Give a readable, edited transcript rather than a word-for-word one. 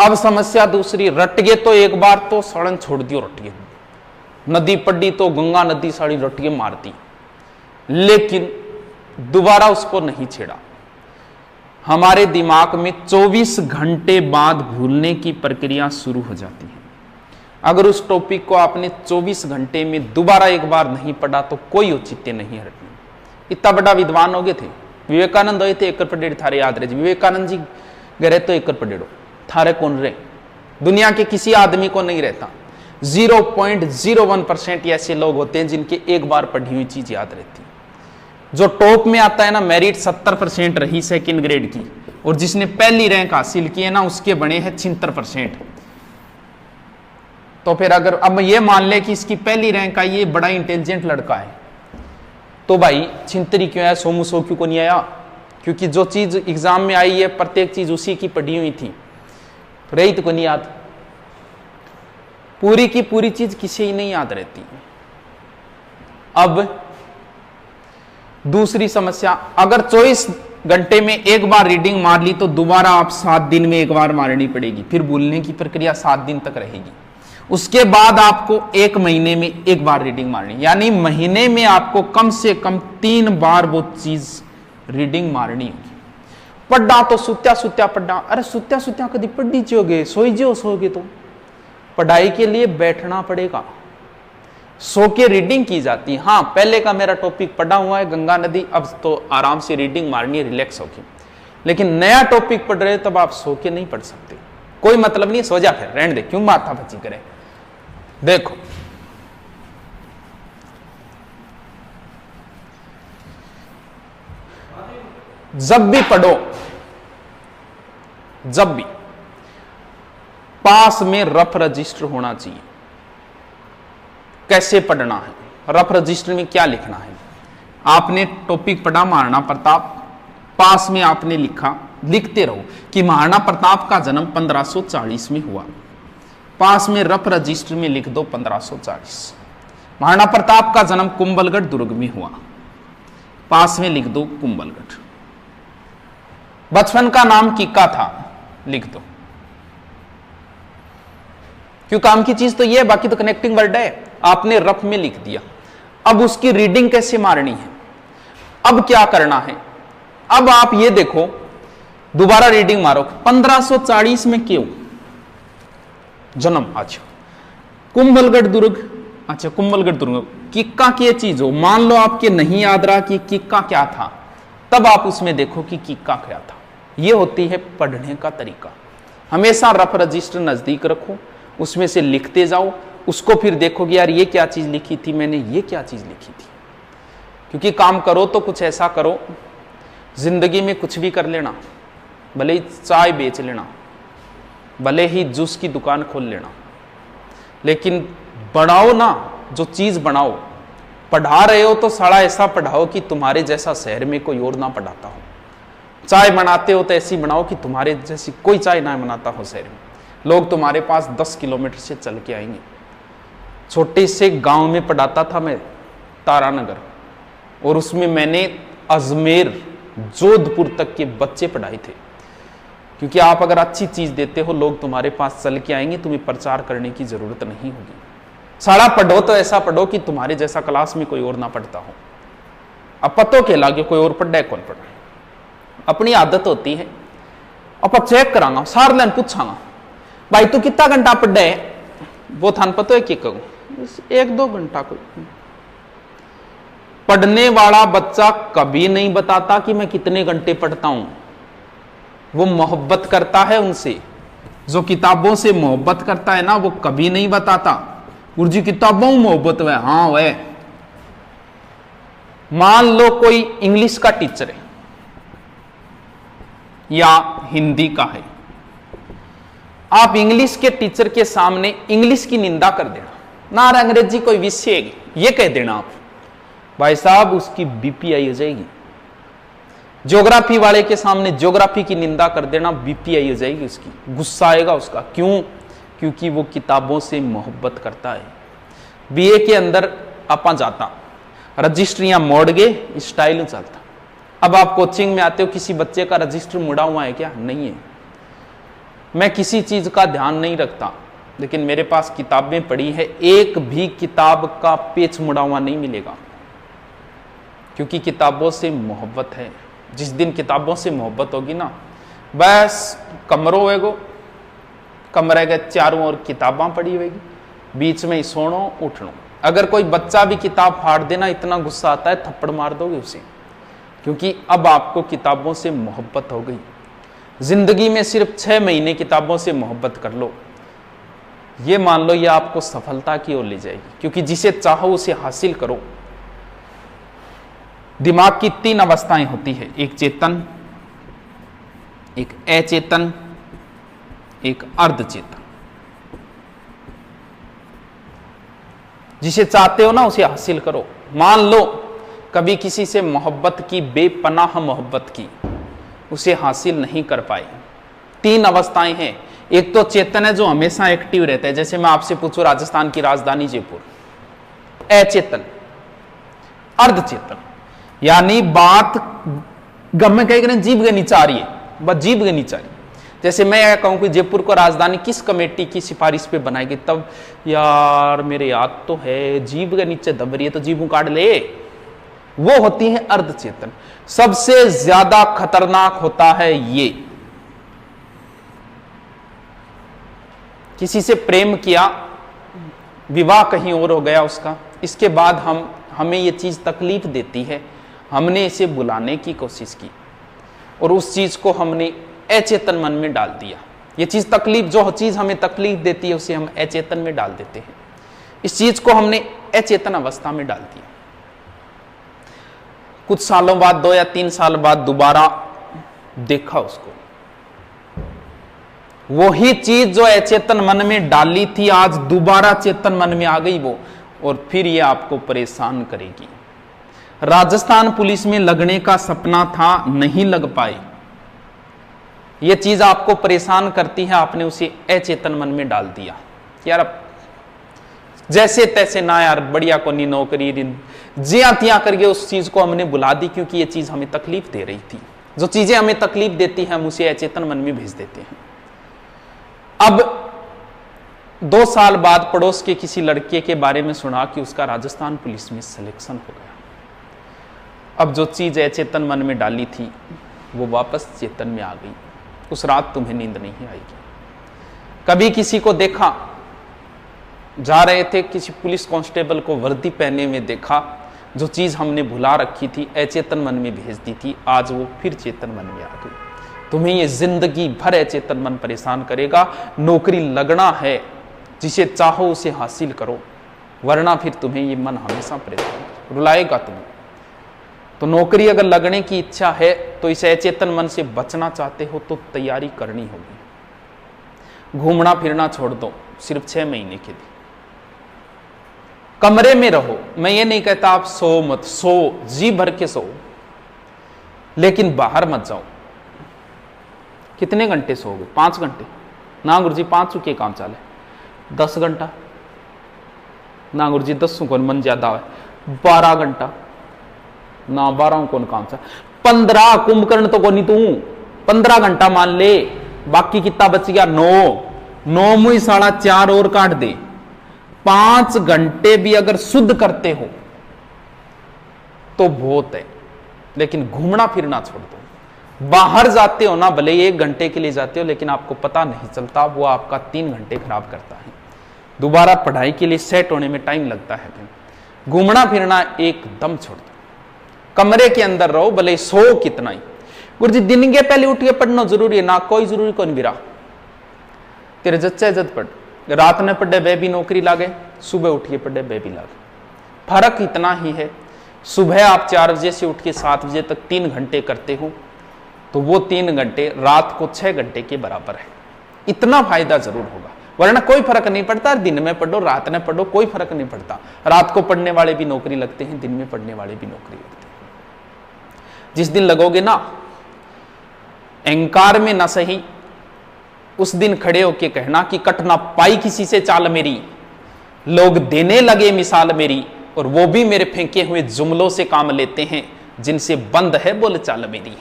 अब समस्या दूसरी, रट गए तो एक बार तो सड़न छोड़ दियो, रट गए, नदी पड़ी तो गंगा नदी साड़ी रट के मारती, लेकिन दोबारा उसको नहीं छेड़ा। हमारे दिमाग में 24 घंटे बाद भूलने की प्रक्रिया शुरू हो जाती है। अगर उस टॉपिक को आपने 24 घंटे में दोबारा एक बार नहीं पढ़ा तो कोई औचित्य नहीं है रटने। इतना बड़ा विद्वान हो गए थे, विवेकानंद हुए थे, एक पढ़ेड़ थारे याद रहे। विवेकानंद जी गए तो एक पढ़ेड़ो थारे कौन रहे, दुनिया के किसी आदमी को नहीं रहता। 0.01% ऐसे लोग होते हैं जिनके एक बार पढ़ी हुई चीज याद रहती है। जो टॉप में आता है ना, मेरिट 70% रही सेकंड ग्रेड की, और जिसने पहली रैंक हासिल की है ना, उसके बने हैं 76%। तो फिर अगर अब ये मान ले कि इसकी पहली रैंक आई, ये बड़ा इंटेलिजेंट लड़का है, तो भाई छिंतरी क्यों आया, सोमू सो क्यों को नहीं आया? क्योंकि जो चीज एग्जाम में आई है प्रत्येक चीज उसी की पढ़ी हुई थी, रही तो को नहीं याद। पूरी की पूरी चीज किसी ही नहीं याद रहती। अब दूसरी समस्या, अगर 24 घंटे में एक बार रीडिंग मार ली तो दोबारा आप 7 दिन में एक बार मारनी पड़ेगी, फिर भूलने की प्रक्रिया 7 दिन तक रहेगी। उसके बाद आपको 1 महीने में एक बार रीडिंग मारनी, यानी महीने में आपको कम से कम 3 बार वो चीज रीडिंग मारनी होगी। पढ़ा तो सुत्या सुत्या पढ़ा, अरे सुत्या सुत्या कभी पढ़ी जोगे, सोई जो सोगे तो पढ़ाई के लिए बैठना पड़ेगा, सो के रीडिंग की जाती है। हाँ, पहले का मेरा टॉपिक पढ़ा हुआ है गंगा नदी, अब तो आराम से रीडिंग मारनी है रिलैक्स होके। लेकिन नया टॉपिक पढ़ रहे तब आप सो के नहीं पढ़ सकते, कोई मतलब नहीं, सो जा फिर, रहने दे, क्यों माथा बची करे। देखो जब भी पढ़ो, जब भी पास में रफ रजिस्टर होना चाहिए। कैसे पढ़ना है, रफ रजिस्टर में क्या लिखना है? आपने टॉपिक पढ़ा महाराणा प्रताप, पास में आपने लिखा, लिखते रहो कि महाराणा प्रताप का जन्म 1540 में हुआ, पास में रफ रजिस्टर में लिख दो 1540। महाराणा प्रताप का जन्म कुंभलगढ़ दुर्ग में हुआ, पास में लिख दो कुंभलगढ़। बचपन का नाम किक्का था, लिख दो, क्यों काम की चीज तो ये है, बाकी तो कनेक्टिंग वर्ड है, आपने रफ में लिख दिया। अब उसकी रीडिंग कैसे मारनी है, अब क्या करना है? अब आप ये देखो, दोबारा रीडिंग मारो, 1540 में क्यों जन्म, अच्छा कुंभलगढ़ दुर्ग, अच्छा कुंभलगढ़ दुर्ग, किक्का की चीज हो, मान लो आपके नहीं याद रहा कि किक्का क्या था, तब आप उसमें देखो कि किक्का क्या था। यह होती है पढ़ने का तरीका। हमेशा रफ रजिस्टर नजदीक रखो, उसमें से लिखते जाओ, उसको फिर देखोगे यार ये क्या चीज लिखी थी मैंने, ये क्या चीज लिखी थी। क्योंकि काम करो तो कुछ ऐसा करो, जिंदगी में कुछ भी कर लेना, भले ही चाय बेच लेना, भले ही जूस की दुकान खोल लेना, लेकिन बढ़ाओ ना, जो चीज बनाओ। पढ़ा रहे हो तो साला ऐसा पढ़ाओ कि तुम्हारे जैसा शहर में कोई और ना पढ़ाता हो। चाय बनाते हो तो ऐसी बनाओ कि तुम्हारे जैसी कोई चाय ना बनाता हो शहर में, लोग तुम्हारे पास 10 किलोमीटर से चल के आएंगे। छोटे से गांव में पढ़ाता था मैं, तारानगर, और उसमें मैंने अजमेर जोधपुर तक के बच्चे पढ़ाए थे। क्योंकि आप अगर अच्छी चीज देते हो, लोग तुम्हारे पास चल के आएंगे, तुम्हें प्रचार करने की जरूरत नहीं होगी। सारा पढ़ो तो ऐसा पढ़ो कि तुम्हारे जैसा क्लास में कोई और ना पढ़ता हो। अब पतो के लागे कोई और पढ़ा है कौन पढ़ा है, अपनी आदत होती है। अब चेक करांगा, सार लाइन पूछांगा, भाई तू कितना घंटा पढ़ा है? वो थान पतो है कि कहूं 1-2 घंटा। कोई पढ़ने वाला बच्चा कभी नहीं बताता कि मैं कितने घंटे पढ़ता हूं, वो मोहब्बत करता है उनसे। जो किताबों से मोहब्बत करता है ना, वो कभी नहीं बताता गुरुजी किताबों में मोहब्बत है। हाँ वह, मान लो कोई इंग्लिश का टीचर है या हिंदी का है, आप इंग्लिश के टीचर के सामने इंग्लिश की निंदा कर देना, ना अंग्रेजी कोई विषय है ये कह देना आप, भाई साहब उसकी बीपीआई हो जाएगी। ज्योग्राफी वाले के सामने ज्योग्राफी की निंदा कर देना, बीपीआई हो जाएगी उसकी, गुस्सा आएगा उसका। क्यों? क्योंकि वो किताबों से मोहब्बत करता है। बीए के अंदर आपा जाता, रजिस्ट्रियां मोड़ गए, स्टाइल चलता। अब आप कोचिंग में आते हो, किसी बच्चे का रजिस्टर मुड़ा हुआ है क्या? नहीं है। मैं किसी चीज का ध्यान नहीं रखता, लेकिन मेरे पास किताबें पड़ी है, एक भी किताब का पेच मुड़ा हुआ नहीं मिलेगा, क्योंकि किताबों से मोहब्बत है। जिस दिन किताबों से मोहब्बत होगी ना, बस कमरों वेगो, कमरे के चारों ओर किताबां पड़ी होगी, बीच में ही सोनो उठनो। अगर कोई बच्चा भी किताब फाड़ देना, इतना गुस्सा आता है थप्पड़ मार दोगे उसे, क्योंकि अब आपको किताबों से मोहब्बत हो गई। जिंदगी में सिर्फ 6 महीने किताबों से मोहब्बत कर लो, ये मान लो ये आपको सफलता की ओर ले जाएगी, क्योंकि जिसे चाहो उसे हासिल करो। दिमाग की 3 अवस्थाएं होती है, एक चेतन, एक अचेतन, एक अर्धचेतन। जिसे चाहते हो ना उसे हासिल करो। मान लो कभी किसी से मोहब्बत की, बेपनाह मोहब्बत की, उसे हासिल नहीं कर पाए। 3 अवस्थाएं हैं। एक तो चेतन है जो हमेशा एक्टिव रहता है, जैसे मैं आपसे पूछूं राजस्थान की राजधानी जयपुर। अचेतन, अर्धचेतन, यानी बात गम कह जीभ के नीचे आ रही है, बस जीभ के नीचे आ रही है। जैसे मैं यह कहूं कि जयपुर को राजधानी किस कमेटी की सिफारिश पे बनाएगी, तब यार मेरे याद तो है, जीभ के नीचे दब रही है तो जीभ काट ले, वो होती है अर्धचेतन। सबसे ज्यादा खतरनाक होता है ये, किसी से प्रेम किया, विवाह कहीं और हो गया उसका, इसके बाद हमें ये चीज तकलीफ देती है, हमने इसे बुलाने की कोशिश की और उस चीज को हमने अचेतन मन में डाल दिया। ये चीज तकलीफ, जो चीज हमें तकलीफ देती है उसे हम अचेतन में डाल देते हैं। इस चीज को हमने अचेतन अवस्था में डाल दिया। कुछ सालों बाद, 2 या 3 साल बाद दोबारा देखा उसको, वही चीज जो अचेतन मन में डाली थी आज दोबारा चेतन मन में आ गई वो, और फिर ये आपको परेशान करेगी। राजस्थान पुलिस में लगने का सपना था, नहीं लग पाए। ये चीज आपको परेशान करती है, आपने उसे अचेतन मन में डाल दिया। यार अब जैसे तैसे ना यार, बढ़िया को नहीं नौकरी, जिया तिया करके उस चीज को हमने बुला दी, क्योंकि ये चीज हमें तकलीफ दे रही थी। जो चीजें हमें तकलीफ देती है हम उसे अचेतन मन में भेज देते हैं। अब 2 साल बाद पड़ोस के किसी लड़के के बारे में सुना कि उसका राजस्थान पुलिस में सिलेक्शन हो गया। अब जो चीज अचेतन मन में डाली थी वो वापस चेतन में आ गई। उस रात तुम्हें नींद नहीं आएगी। कभी किसी को देखा, जा रहे थे, किसी पुलिस कांस्टेबल को वर्दी पहने में देखा, जो चीज हमने भुला रखी थी, अचेतन मन में भेज दी थी, आज वो फिर चेतन मन में आ गई। तुम्हें ये जिंदगी भर अचेतन मन परेशान करेगा। नौकरी लगना है, जिसे चाहो उसे हासिल करो, वरना फिर तुम्हें ये मन हमेशा परेशान रुलाएगा तुम्हें। तो नौकरी अगर लगने की इच्छा है तो इस अचेतन मन से बचना चाहते हो तो तैयारी करनी होगी। घूमना फिरना छोड़ दो, सिर्फ 6 महीने के लिए कमरे में रहो। मैं ये नहीं कहता आप सो मत, सो जी भर के सो, लेकिन बाहर मत जाओ। कितने घंटे सोओगे? 5 घंटे ना गुरुजी, 5 के काम चाले 10 घंटा ना गुरुजी, 10 को मन ज्यादा है। 12 घंटा ना, 12 कौन काम चल, 15 कुंभकर्ण तो कौन तू, 15 घंटा मान ले, बाकी कितना बच गया? 9 मुई 4.5 और काट दे। 5 घंटे भी अगर शुद्ध करते हो तो बहुत है, लेकिन घूमना फिरना छोड़ दो। बाहर जाते हो ना, भले 1 घंटे के लिए जाते हो, लेकिन आपको पता नहीं चलता, वो आपका 3 घंटे खराब करता है। दोबारा पढ़ाई के लिए सेट होने में टाइम लगता है। घूमना फिरना एकदम छोड़ दो, कमरे के अंदर रहो, भले सो कितना ही। गुरुजी दिन के पहले उठ के पढ़ना जरूरी है ना? कोई जरूरी कौन बिरा, तेरे जच्चे जद पढ़, रात में पढ़े वे भी नौकरी लागे, सुबह उठ के पढ़े वे भी लागे। फर्क इतना ही है, सुबह आप 4 बजे से उठ के 7 बजे तक 3 घंटे करते हो, तो वो 3 घंटे रात को 6 घंटे के बराबर है। इतना फायदा जरूर होगा, वरना कोई फर्क नहीं पड़ता। दिन में पढ़ो, रात में पढ़ो, कोई फर्क नहीं पड़ता। रात को पढ़ने वाले भी नौकरी लगते हैं, दिन में पढ़ने वाले भी नौकरी लगते हैं। जिस दिन लगोगे ना, अहंकार में ना सही, उस दिन खड़े होके कहना कि कट ना पाई किसी से चाल मेरी, लोग देने लगे मिसाल मेरी, और वो भी मेरे फेंके हुए जुमलों से काम लेते हैं, जिनसे बंद है बोल चाल मेरी।